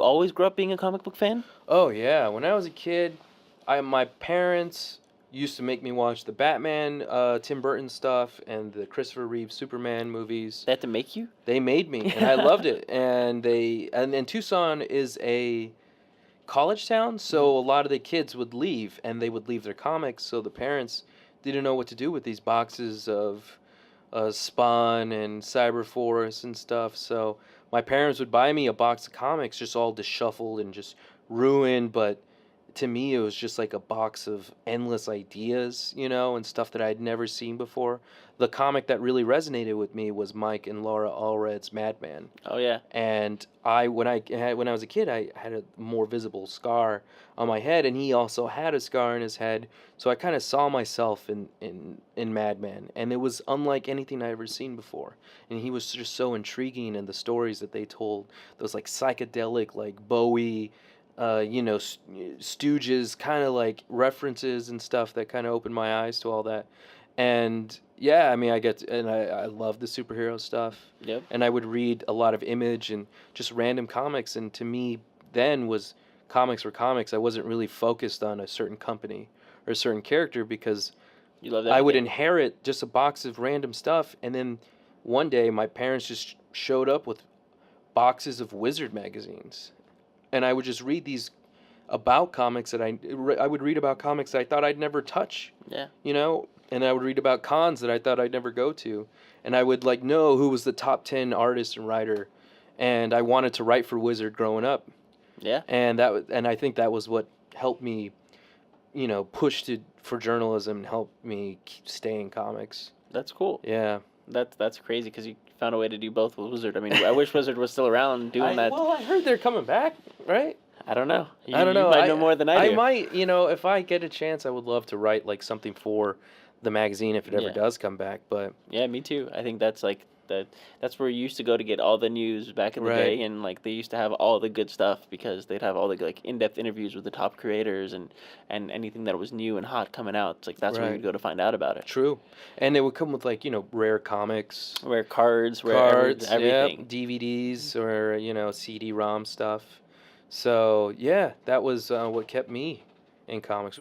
you always grow up being a comic book fan? Oh yeah, when I was a kid, my parents used to make me watch the Batman, Tim Burton stuff, and the Christopher Reeve Superman movies. They had to make you? They made me, and I loved it. And Tucson is a college town, so a lot of the kids would leave, and they would leave their comics. So the parents didn't know what to do with these boxes of Spawn and Cyberforce and stuff. So my parents would buy me a box of comics, just all disheveled and just ruined. But to me, it was just like a box of endless ideas, and stuff that I'd never seen before. The comic that really resonated with me was Mike and Laura Allred's Madman. Oh yeah. And when I was a kid, I had a more visible scar on my head, and he also had a scar in his head. So I kind of saw myself in Madman, and it was unlike anything I ever seen before. And he was just so intriguing, and the stories that they told, those like psychedelic, like Bowie, Stooges kind of like references and stuff that kind of opened my eyes to all that. And yeah, I mean, I love the superhero stuff. Yep. And I would read a lot of Image and just random comics. And to me, then was comics were comics. I wasn't really focused on a certain company or a certain character because You love that. I would inherit just a box of random stuff. And then one day, my parents just showed up with boxes of Wizard magazines. And I would just read these about comics that I would read about comics that I thought I'd never touch. Yeah. And I would read about cons that I thought I'd never go to. And I would know who was the top 10 artist and writer. And I wanted to write for Wizard growing up. Yeah. And I think that was what helped me, push for journalism and helped me stay in comics. That's cool. Yeah. That's crazy because you found a way to do both with Wizard. I mean, I wish Wizard was still around doing that. Well, I heard they're coming back, right? I don't know. I don't know. You might know more than I do. I might, if I get a chance, I would love to write something for the magazine if it ever does come back. But yeah, me too. I think that's that's where you used to go to get all the news back in the day, and they used to have all the good stuff because they'd have all the in-depth interviews with the top creators and anything that was new and hot coming out. It's that's where you'd go to find out about it. True. And they would come with rare comics, rare cards, everything. Yep, DVDs or CD-ROM stuff. So yeah, that was what kept me in comics.